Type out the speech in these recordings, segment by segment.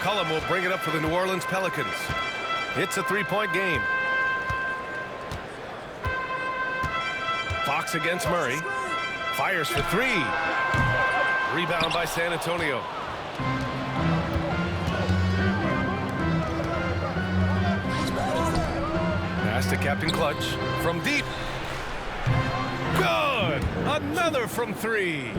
McCollum will bring it up for the New Orleans Pelicans. It's a three-point game. Fox against Murray. Fires for three. Rebound by San Antonio. Pass to Captain Clutch from deep. Good! Another from three.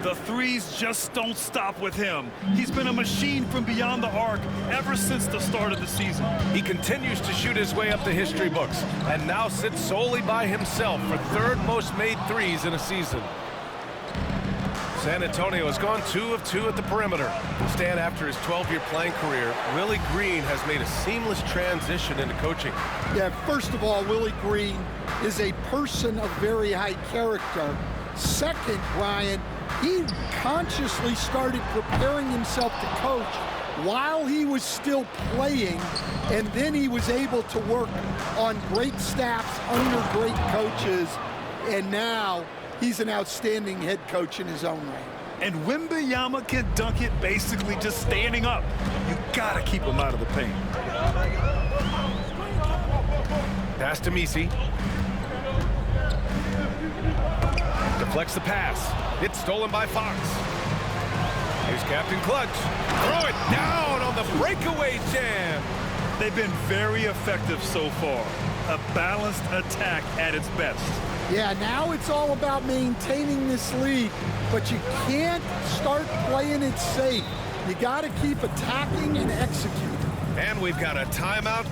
The threes just don't stop with him. He's been a machine from beyond the arc ever since the start of the season. He continues to shoot his way up the history books and now sits solely by himself for third most made threes in a season. San Antonio has gone 2 of 2 at the perimeter. Stan, after his 12-year playing career, Willie Green has made a seamless transition into coaching. Yeah, first of all, Willie Green is a person of very high character. Second, Brian, he consciously started preparing himself to coach while he was still playing, and then he was able to work on great staffs under great coaches, and now he's an outstanding head coach in his own right. And Wembanyama can dunk it basically just standing up. You gotta keep him out of the paint. Pass to Misi. Deflects the pass. It's stolen by Fox. Here's Captain Clutch. Throw it down on the breakaway jam. They've been very effective so far. A balanced attack at its best. Yeah, now it's all about maintaining this lead, but you can't start playing it safe. You got to keep attacking and executing. And we've got a timeout.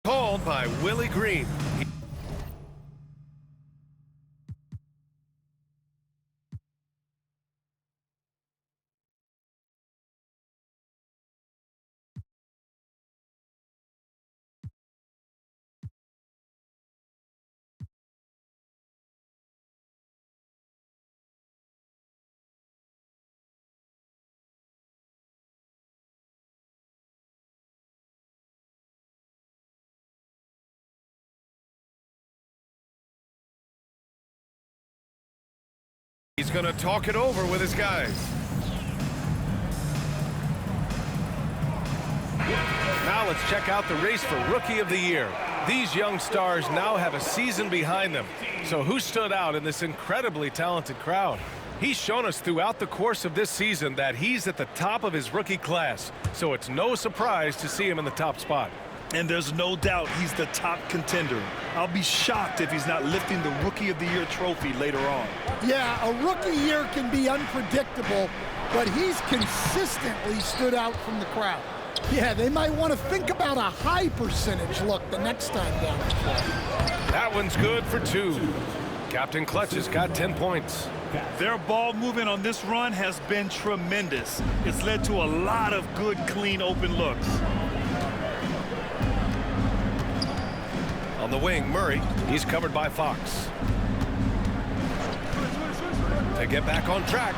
Called by Willie Green. He's going to talk it over with his guys. Now let's check out the race for Rookie of the Year. These young stars now have a season behind them. So who stood out in this incredibly talented crowd? He's shown us throughout the course of this season that he's at the top of his rookie class. So it's no surprise to see him in the top spot. And there's no doubt he's the top contender. I'll be shocked if he's not lifting the Rookie of the Year trophy later on. Yeah, a rookie year can be unpredictable, but he's consistently stood out from the crowd. Yeah, they might want to think about a high percentage look the next time down the floor. That one's good for 2. Captain Clutch has got 10 points. Their ball movement on this run has been tremendous. It's led to a lot of good, clean, open looks. On the wing, Murray. He's covered by Fox. They get back on track.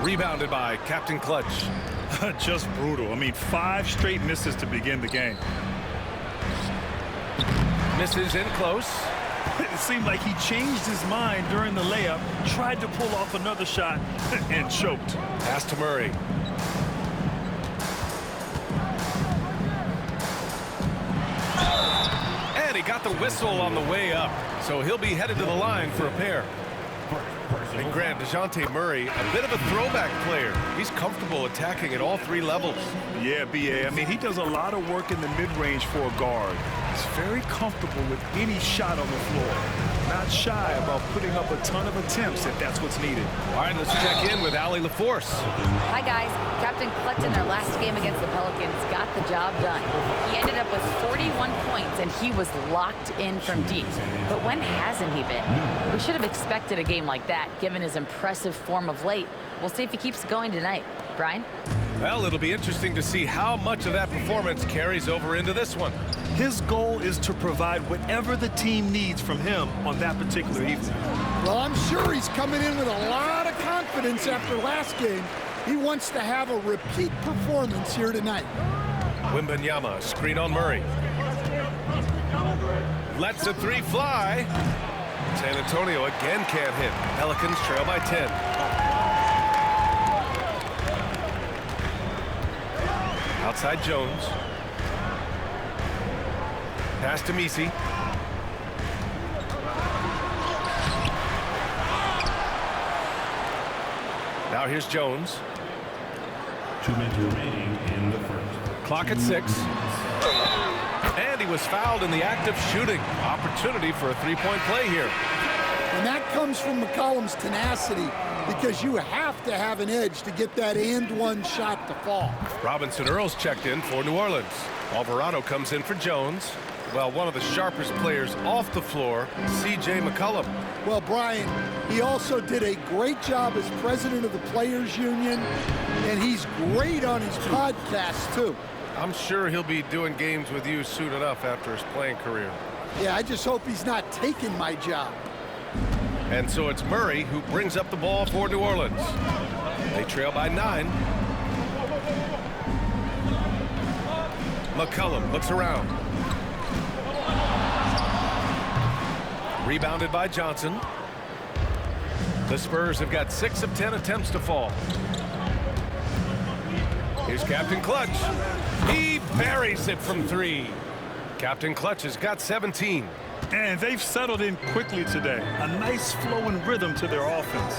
Rebounded by Captain Clutch. Just brutal. I mean, 5 straight misses to begin the game. Misses in close. It seemed like he changed his mind during the layup, tried to pull off another shot, and choked. Pass to Murray. And he got the whistle on the way up, so he'll be headed to the line for a pair. And Grant, DeJounte Murray, a bit of a throwback player. He's comfortable attacking at all 3 levels. Yeah, B.A. I mean, he does a lot of work in the mid-range for a guard. He's very comfortable with any shot on the floor. Not shy about putting up a ton of attempts if that's what's needed. All right, let's check in with Allie LaForce. Hi, guys. Captain Clutch in their last game against the Pelicans got the job done. He ended up with 41 points, and he was locked in from deep. But when hasn't he been? We should have expected a game like that, given his impressive form of late. We'll see if he keeps going tonight. Brian? Well, it'll be interesting to see how much of that performance carries over into this one. His goal is to provide whatever the team needs from him on that particular evening. Well, I'm sure he's coming in with a lot of confidence after last game. He wants to have a repeat performance here tonight. Wembanyama, screen on Murray. Lets a three fly. San Antonio again can't hit. Pelicans trail by 10. Outside Jones. Pass to Messi. Now here's Jones. 2 minutes remaining in the first. Clock at 6. And he was fouled in the act of shooting. Opportunity for a three-point play here. And that comes from McCollum's tenacity, because you have to have an edge to get that and-one shot to fall. Robinson Earls checked in for New Orleans. Alvarado comes in for Jones. Well, one of the sharpest players off the floor, C.J. McCollum. Well, Brian, he also did a great job as president of the Players Union, and he's great on his podcast, too. I'm sure he'll be doing games with you soon enough after his playing career. Yeah, I just hope he's not taking my job. And so it's Murray who brings up the ball for New Orleans. They trail by 9. McCollum looks around. Rebounded by Johnson. The Spurs have got 6 of 10 attempts to fall. Here's Captain Clutch. He buries it from 3. Captain Clutch has got 17. And they've settled in quickly today. A nice flow and rhythm to their offense.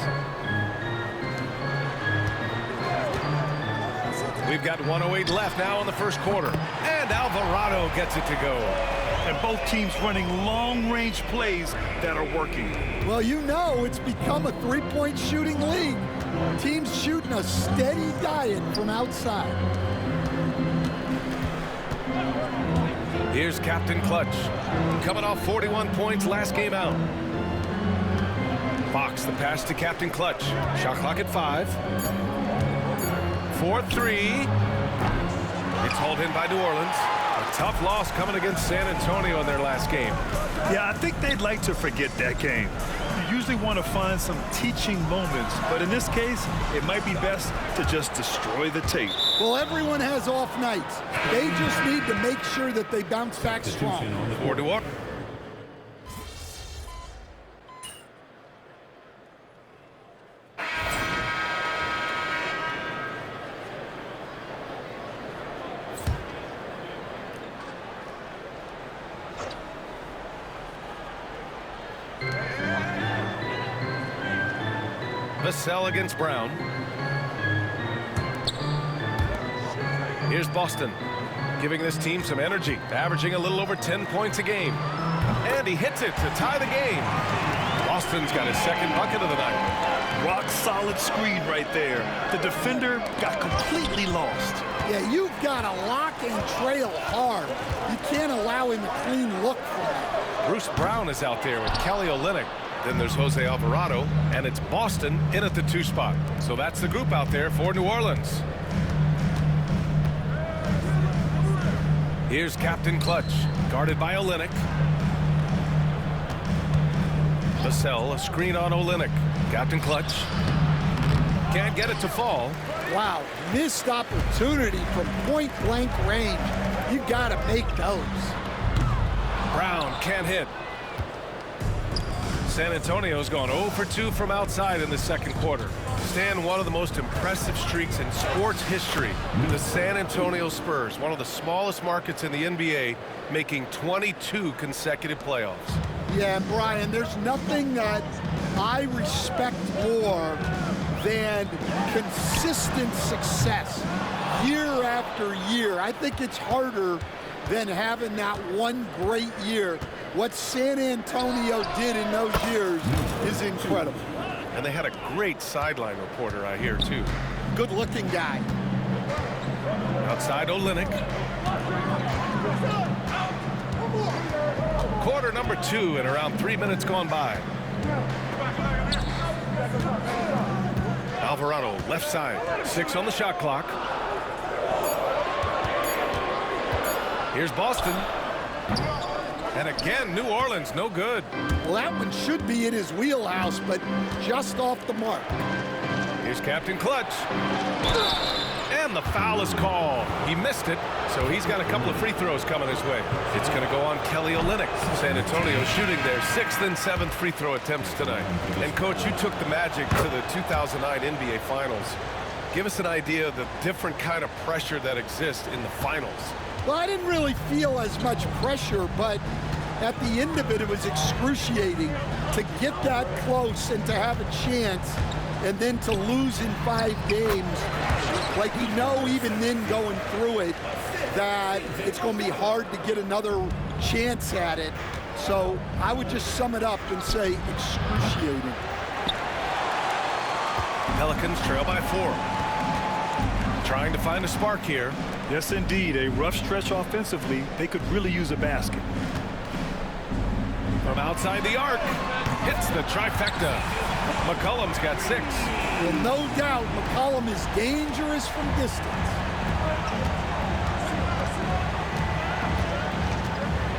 We've got 1:08 left now in the first quarter. And Alvarado gets it to go. And both teams running long-range plays that are working. Well, you know it's become a three-point shooting league. Teams shooting a steady diet from outside. Here's Captain Clutch. Coming off 41 points last game out. Fox the pass to Captain Clutch. Shot clock at 5. 4-3. It's hauled in by New Orleans. A tough loss coming against San Antonio in their last game. Yeah, I think they'd like to forget that game. You usually want to find some teaching moments, but in this case, it might be best to just destroy the tape. Well, everyone has off nights. They just need to make sure that they bounce back strong. For New Orleans. Vassell against Brown. Here's Boston, giving this team some energy, averaging a little over 10 points a game. And he hits it to tie the game. Boston's got his second bucket of the night. Rock solid screen right there. The defender got completely lost. Yeah, you've got to lock and trail hard. You can't allow him a clean look from it. Bruce Brown is out there with Kelly Olynyk. Then there's Jose Alvarado, and it's Boston in at the 2 spot. So that's the group out there for New Orleans. Here's Captain Clutch, guarded by Olynyk. Vassell, a screen on Olynyk. Captain Clutch can't get it to fall. Wow, missed opportunity from point-blank range. You got to make those. Brown can't hit. San Antonio's gone 0 for 2 from outside in the second quarter. Stan, one of the most impressive streaks in sports history. The San Antonio Spurs, one of the smallest markets in the NBA, making 22 consecutive playoffs. Yeah, Brian, there's nothing that I respect more than consistent success year after year. I think it's harder than having that one great year. What San Antonio did in those years is incredible. And they had a great sideline reporter, I hear, too. Good-looking guy. Outside Olynyk. Quarter number 2 and around 3 minutes gone by. Alvarado, left side. 6 on the shot clock. Here's Boston. And again, New Orleans, no good. Well, that one should be in his wheelhouse, but just off the mark. Here's Captain Clutch. And the foul is called. He missed it, so he's got a couple of free throws coming his way. It's going to go on Kelly Olynyk. San Antonio shooting their 6th and 7th free throw attempts tonight. And, Coach, you took the Magic to the 2009 NBA Finals. Give us an idea of the different kind of pressure that exists in the finals. Well, I didn't really feel as much pressure, but at the end of it, it was excruciating to get that close and to have a chance and then to lose in 5 games. Like, you know, even then going through it, that it's going to be hard to get another chance at it. So I would just sum it up and say excruciating. Pelicans trail by 4. Trying to find a spark here. Yes, indeed. A rough stretch offensively. They could really use a basket. From outside the arc. Hits the trifecta. McCollum's got 6. Well, no doubt McCollum is dangerous from distance.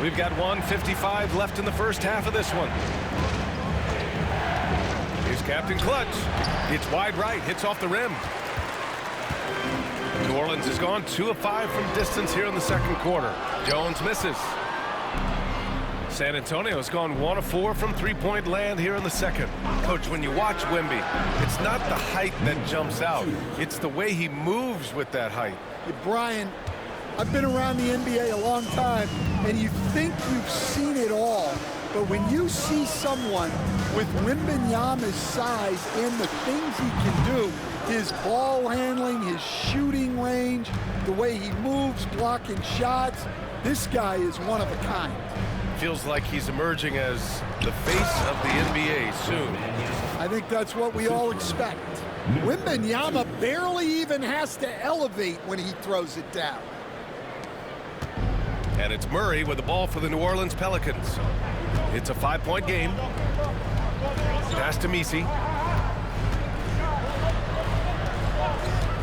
We've got 1:55 left in the first half of this one. Here's Captain Clutch. It's wide right. Hits off the rim. New Orleans has gone 2 of 5 from distance here in the second quarter. Jones misses. San Antonio has gone 1 of 4 from three-point land here in the second. Coach, when you watch Wemby, it's not the height that jumps out. It's the way he moves with that height. Hey, Brian, I've been around the NBA a long time, and you think you've seen it all. But when you see someone with Wembanyama's size and the things he can do, his ball handling, his shooting range, the way he moves, blocking shots, this guy is one of a kind. Feels like he's emerging as the face of the NBA soon. I think that's what we all expect. Wembanyama barely even has to elevate when he throws it down. And it's Murray with the ball for the New Orleans Pelicans. It's a 5-point game. Pass to Messi.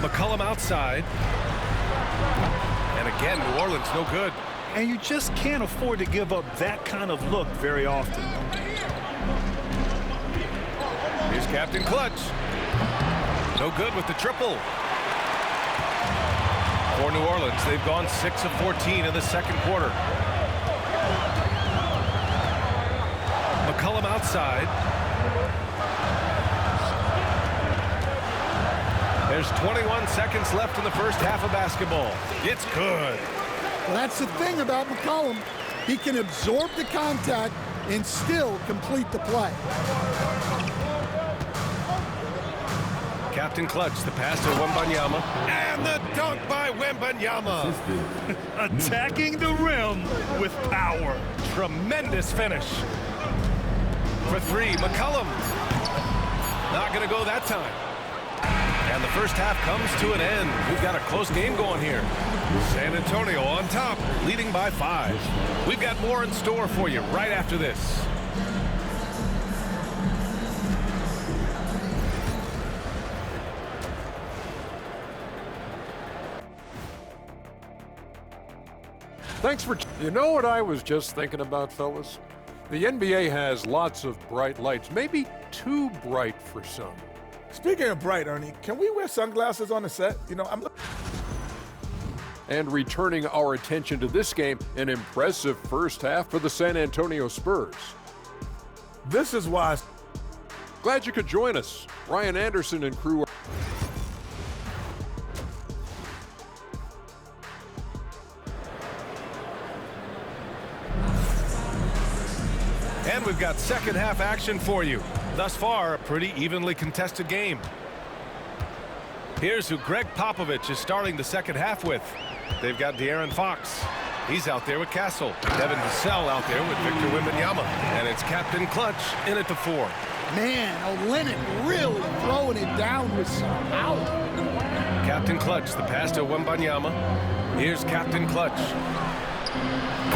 McCollum outside. And again, New Orleans no good. And you just can't afford to give up that kind of look very often. Here's Captain Clutch. No good with the triple. For New Orleans, they've gone 6 of 14 in the second quarter. McCollum outside. There's 21 seconds left in the first half of basketball. It's good. Well, that's the thing about McCollum. He can absorb the contact and still complete the play. Captain Clutch, the pass to Wembanyama. And the dunk by Wembanyama. Attacking the rim with power. Tremendous finish. For 3, McCollum. Not going to go that time. And the first half comes to an end. We've got a close game going here. San Antonio on top, leading by 5. We've got more in store for you right after this. Thanks for... You know what I was just thinking about, fellas? The NBA has lots of bright lights, maybe too bright for some. Speaking of bright, Ernie, can we wear sunglasses on the set? You know, And returning our attention to this game, an impressive first half for the San Antonio Spurs. This is why. Glad you could join us. Ryan Anderson and crew are... And we've got second half action for you. Thus far, a pretty evenly contested game. Here's who Greg Popovich is starting the second half with. They've got De'Aaron Fox. He's out there with Castle. Devin Vassell out there with Victor Wembanyama. And it's Captain Clutch in at the 4. Man, Olynyk really throwing it down with some power. Captain Clutch, the pass to Wembanyama. Here's Captain Clutch.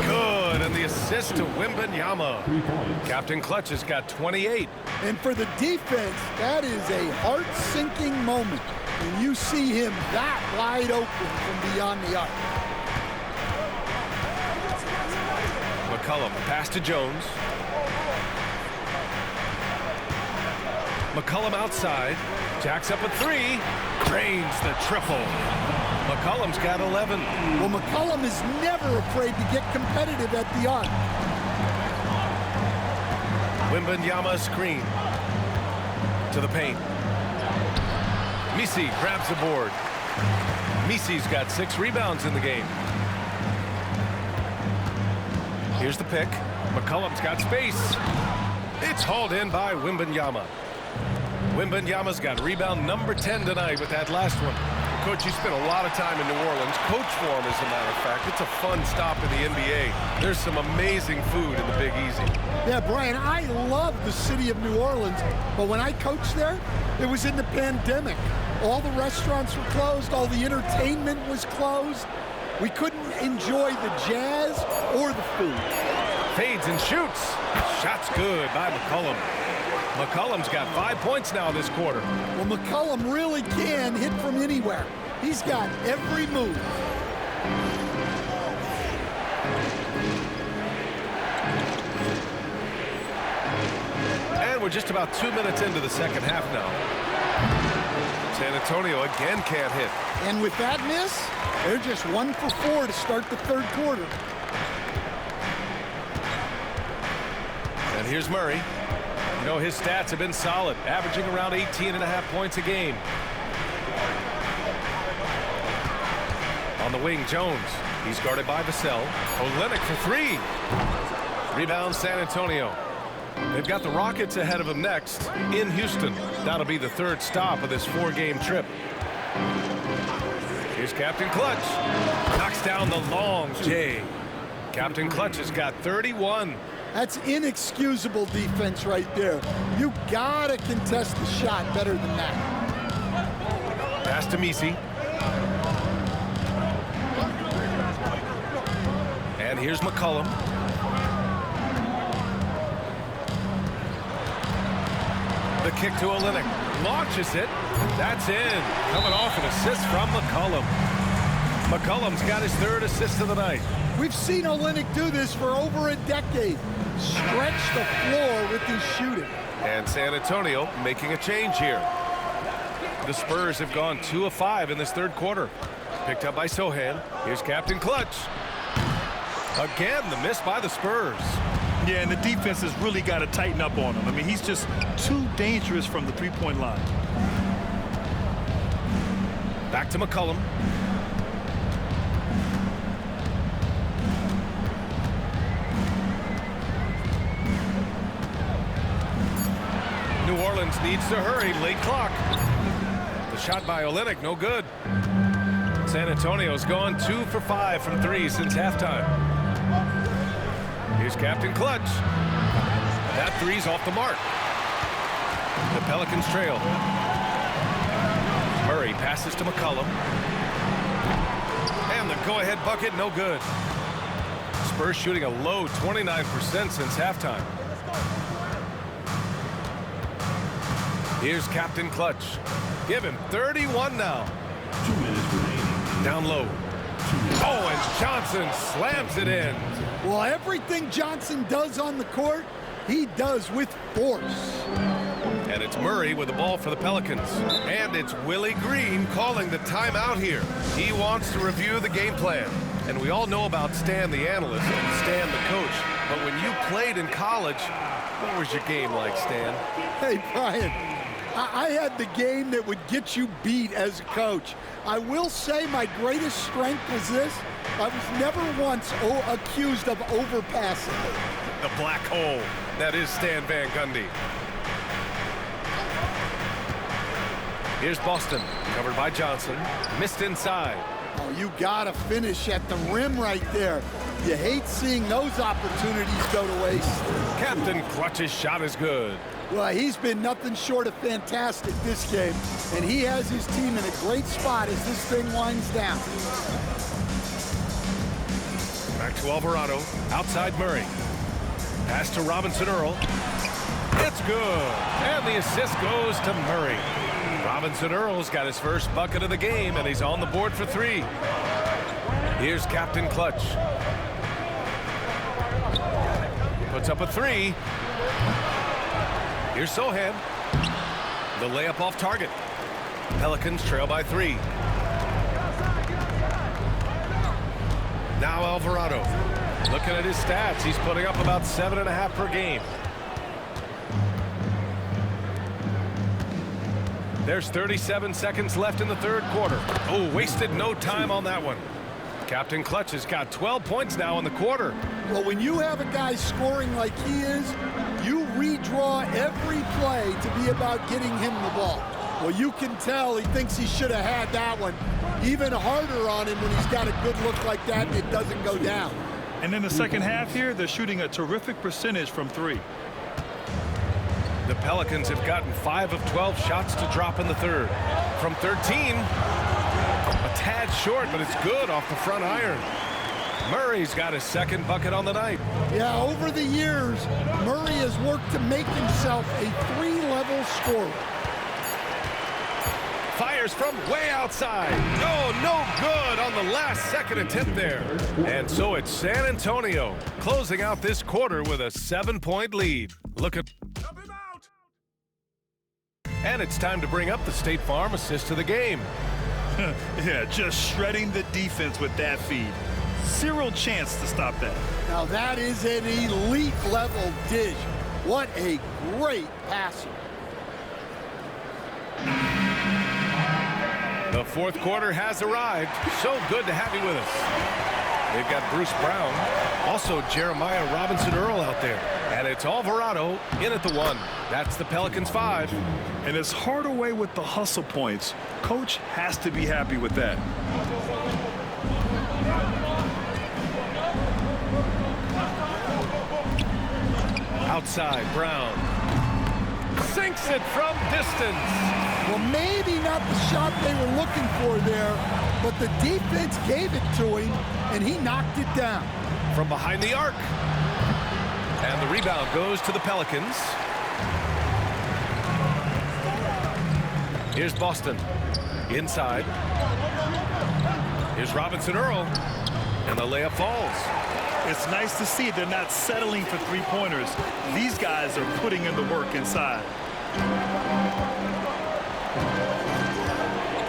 Good, and the assist to Wembanyama. Captain Clutch has got 28. And for the defense, that is a heart-sinking moment when you see him that wide open from beyond the arc. McCollum, pass to Jones. McCollum outside, jacks up a 3, drains the triple. McCollum's got 11. Well, McCollum is never afraid to get competitive at the arc. Wembanyama screen to the paint. Misi grabs the board. Misi's got 6 rebounds in the game. Here's the pick. McCollum's got space. It's hauled in by Wembanyama. Wembanyama's got rebound number 10 tonight with that last one. Coach, you spent a lot of time in New Orleans. Coach for him, as a matter of fact. It's a fun stop in the NBA. There's some amazing food in the Big Easy. Yeah, Brian, I love the city of New Orleans, but when I coached there, it was in the pandemic. All the restaurants were closed. All the entertainment was closed. We couldn't enjoy the jazz or the food. Fades and shoots. Shot's good by McCollum. McCollum's got 5 points now this quarter. Well, McCollum really can hit from anywhere. He's got every move. And we're just about 2 minutes into the second half now. San Antonio again can't hit. And with that miss, they're just 1 for 4 to start the third quarter. And here's Murray. You know, his stats have been solid, averaging around 18.5 points a game. On the wing, Jones. He's guarded by Vassell. Olynyk for 3. Rebound San Antonio. They've got the Rockets ahead of them next in Houston. That'll be the 3rd stop of this 4-game trip. Here's Captain Clutch. Knocks down the long J. Captain Clutch has got 31. That's inexcusable defense right there. You gotta contest the shot better than that. Pass to Misi. And here's McCollum. The kick to Olynyk. Launches it. That's in. Coming off an assist from McCollum. McCollum's got his 3rd assist of the night. We've seen Olynyk do this for over a decade. Stretch the floor with his shooting. And San Antonio making a change here. The Spurs have gone 2 of 5 in this 3rd quarter. Picked up by Sohan. Here's Captain Clutch. Again, the miss by the Spurs. Yeah, and the defense has really got to tighten up on him. I mean, he's just too dangerous from the 3-point line. Back to McCollum. New Orleans needs to hurry. Late clock. The shot by Olynyk, no good. San Antonio's gone 2 for 5 from 3 since halftime. Here's Captain Clutch. That 3's off the mark. The Pelicans trail. Murray passes to McCollum. And the go-ahead bucket, no good. Spurs shooting a low 29% since halftime. Here's Captain Clutch. Give him 31 now. 2 minutes remaining. Down low. Oh, and Johnson slams it in. Well, everything Johnson does on the court, he does with force. And it's Murray with the ball for the Pelicans. And it's Willie Green calling the timeout here. He wants to review the game plan. And we all know about Stan the analyst and Stan the coach. But when you played in college, what was your game like, Stan? Hey, Brian, I had the game that would get you beat as a coach. I will say my greatest strength was this. I was never once accused of overpassing. The black hole. That is Stan Van Gundy. Here's Boston, covered by Johnson. Missed inside. Oh, you gotta finish at the rim right there. You hate seeing those opportunities go to waste. Captain Clutch's shot is good. Well, he's been nothing short of fantastic this game, and he has his team in a great spot as this thing winds down. Back to Alvarado, outside Murray. Pass to Robinson Earl. It's good, and the assist goes to Murray. Robinson Earl's got his first bucket of the game, and he's on the board for 3. Here's Captain Clutch. Puts up a 3. Here's Sohan. The layup off target. Pelicans trail by 3. Now Alvarado. Looking at his stats, he's putting up about 7.5 per game. There's 37 seconds left in the third quarter. Oh, wasted no time on that one. Captain Clutch has got 12 points now in the quarter. Well, when you have a guy scoring like he is, you redraw every play to be about getting him the ball. Well, you can tell he thinks he should have had that one. Even harder on him when he's got a good look like that and it doesn't go down. And in the second half here, they're shooting a terrific percentage from 3. The Pelicans have gotten 5 of 12 shots to drop in the third. From 13, a tad short, but it's good off the front iron. Murray's got his second bucket on the night. Yeah, over the years, Murray has worked to make himself a 3-level scorer. Fires from way outside. No good on the last second attempt there. And so it's San Antonio closing out this quarter with a 7-point lead. Look at... And it's time to bring up the State Farm assist of the game. Yeah, just shredding the defense with that feed. Zero chance to stop that. Now that is an elite level dish. What a great passer. The fourth quarter has arrived. So good to have you with us. They've got Bruce Brown, also Jeremiah Robinson Earl out there. And it's Alvarado in at the 1. That's the Pelicans 5. And it's Hardaway with the hustle points. Coach has to be happy with that. Outside, Brown. Sinks it from distance. Well, maybe not the shot they were looking for there, but the defense gave it to him, and he knocked it down. From behind the arc. And the rebound goes to the Pelicans. Here's Boston. Inside. Here's Robinson Earl. And the layup falls. It's nice to see they're not settling for 3-pointers. These guys are putting in the work inside.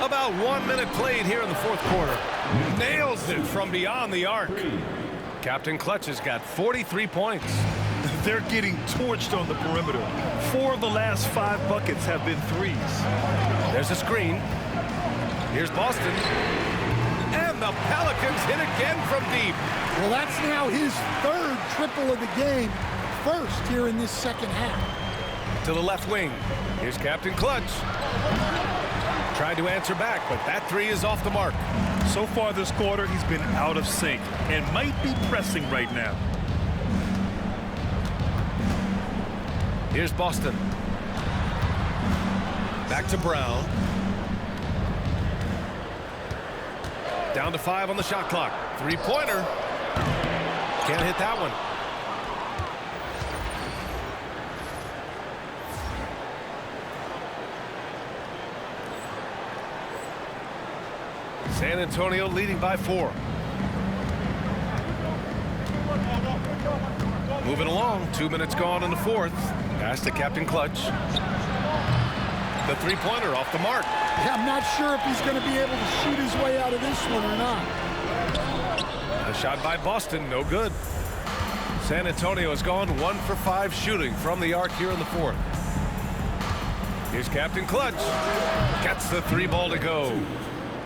About 1 minute played here in the fourth quarter. Nails it from beyond the arc. Captain Clutch has got 43 points. They're getting torched on the perimeter. 4 of the last 5 buckets have been 3s. There's a screen. Here's Boston. And the Pelicans hit again from deep. Well, that's now his 3rd triple of the game. First here in this second half. To the left wing. Here's Captain Clutch. Tried to answer back, but that 3 is off the mark. So far this quarter, he's been out of sync and might be pressing right now. Here's Boston. Back to Brown. Down to 5 on the shot clock. 3-pointer. Can't hit that one. San Antonio leading by 4. Moving along, 2 minutes gone in the fourth. Pass to Captain Clutch. The 3-pointer off the mark. Yeah, I'm not sure if he's going to be able to shoot his way out of this one or not. The shot by Boston, no good. San Antonio has gone 1 for 5 shooting from the arc here in the fourth. Here's Captain Clutch. Gets the 3-ball to go.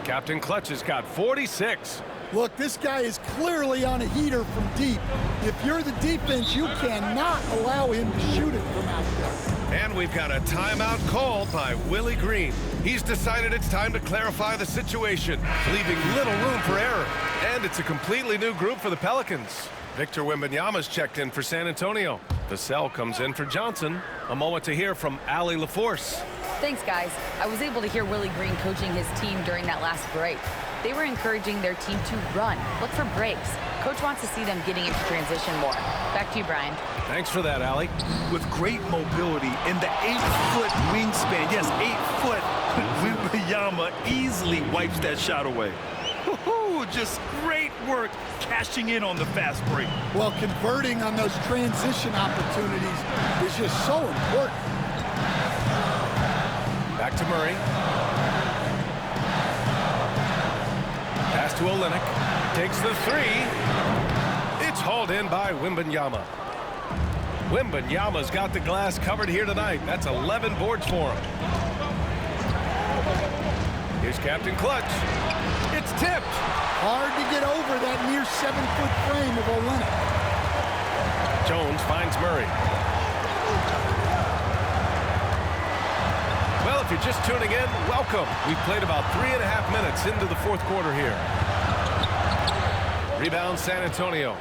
Captain Clutch has got 46. Look, this guy is clearly on a heater from deep. If you're the defense, you cannot allow him to shoot it from out there. And we've got a timeout called by Willie Green. He's decided it's time to clarify the situation, leaving little room for error. And it's a completely new group for the Pelicans. Victor Wembanyama's checked in for San Antonio. Vassell comes in for Johnson. A moment to hear from Allie LaForce. Thanks, guys. I was able to hear Willie Green coaching his team during that last break. They were encouraging their team to run, look for breaks. Coach wants to see them getting into transition more. Back to you, Brian. Thanks for that, Allie. With great mobility and the 8-foot wingspan, yes, 8 foot, Wembanyama easily wipes that shot away. Just great work cashing in on the fast break. Well, converting on those transition opportunities is just so important. Back to Murray. Pass to Olynyk. Takes the three. It's hauled in by Wembanyama. Wembanyama's got the glass covered here tonight. That's 11 boards for him. Here's Captain Clutch. It's tipped. Hard to get over that near 7-foot frame of Olynyk. Jones finds Murray. Well, if you're just tuning in, welcome. We've played about 3.5 minutes into the fourth quarter here. Rebound San Antonio.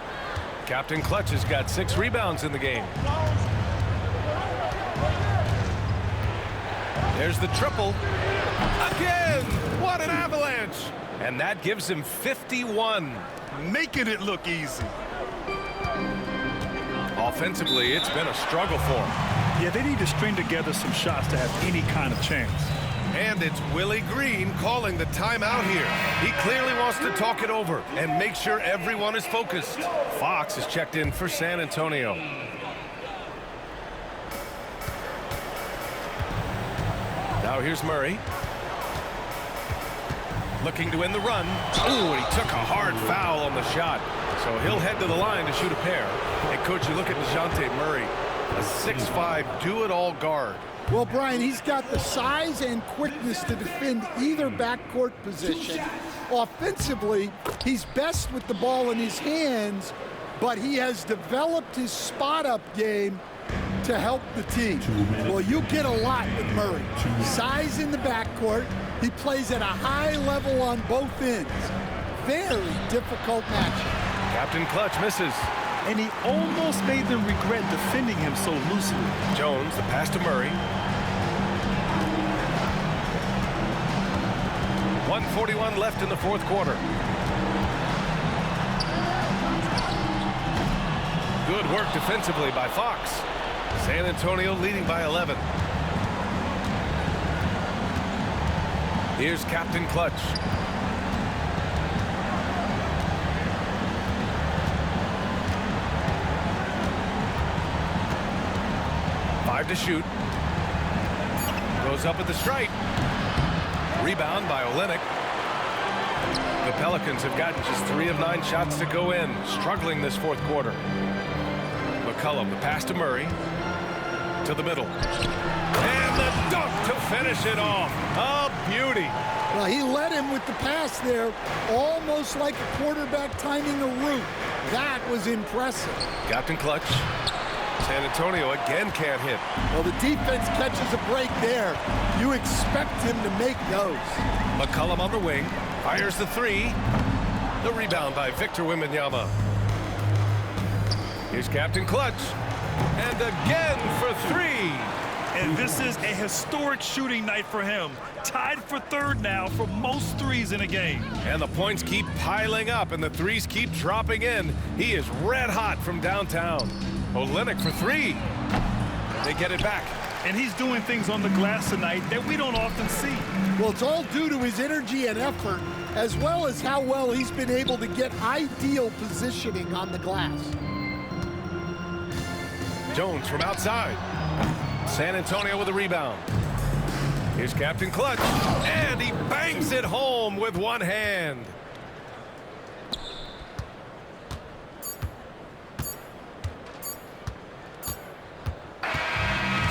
Captain Clutch has got 6 rebounds in the game. There's the triple. Again! What an avalanche! And that gives him 51. Making it look easy. Offensively, it's been a struggle for him. Yeah, they need to string together some shots to have any kind of chance. And it's Willie Green calling the timeout here. He clearly wants to talk it over and make sure everyone is focused. Fox is checked in for San Antonio. Now here's Murray. Looking to end the run. Oh, and he took a hard foul on the shot. So he'll head to the line to shoot a pair. And, Coach, you look at DeJounte Murray, a 6'5", do-it-all guard. Well, Brian, he's got the size and quickness to defend either backcourt position. Offensively, he's best with the ball in his hands, but he has developed his spot-up game to help the team. Well, you get a lot with Murray. Size in the backcourt. He plays at a high level on both ends. Very difficult match. Captain Clutch misses. And he almost made them regret defending him so loosely. Jones, the pass to Murray. 1:41 left in the fourth quarter. Good work defensively by Fox. San Antonio leading by 11. Here's Captain Clutch. Five to shoot. Goes up at the stripe. Rebound by Olynyk. The Pelicans have gotten just 3 of 9 shots to go in, struggling this fourth quarter. McCollum, the pass to Murray. To the middle. And the dunk to finish it off. A beauty. Well, he led him with the pass there, almost like a quarterback timing a route. That was impressive. Captain Clutch. San Antonio again can't hit. Well, the defense catches a break there. You expect him to make those. McCollum on the wing. Fires the three. The rebound by Victor Wembanyama. Here's Captain Clutch. And again for 3. And this is a historic shooting night for him. Tied for 3rd now for most threes in a game. And the points keep piling up and the threes keep dropping in. He is red hot from downtown. Olynyk for 3. They get it back. And he's doing things on the glass tonight that we don't often see. Well, it's all due to his energy and effort, as well as how well he's been able to get ideal positioning on the glass. Jones from outside. San Antonio with a rebound. Here's Captain Clutch. And he bangs it home with one hand.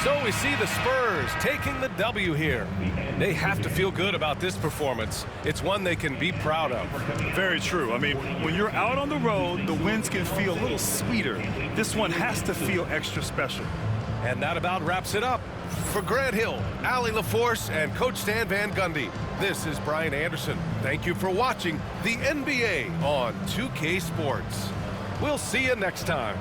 So we see the Spurs taking the W here. They have to feel good about this performance. It's one they can be proud of. Very true. I mean, when you're out on the road, the wins can feel a little sweeter. This one has to feel extra special. And that about wraps it up. For Grant Hill, Allie LaForce, and Coach Stan Van Gundy, this is Brian Anderson. Thank you for watching the NBA on 2K Sports. We'll see you next time.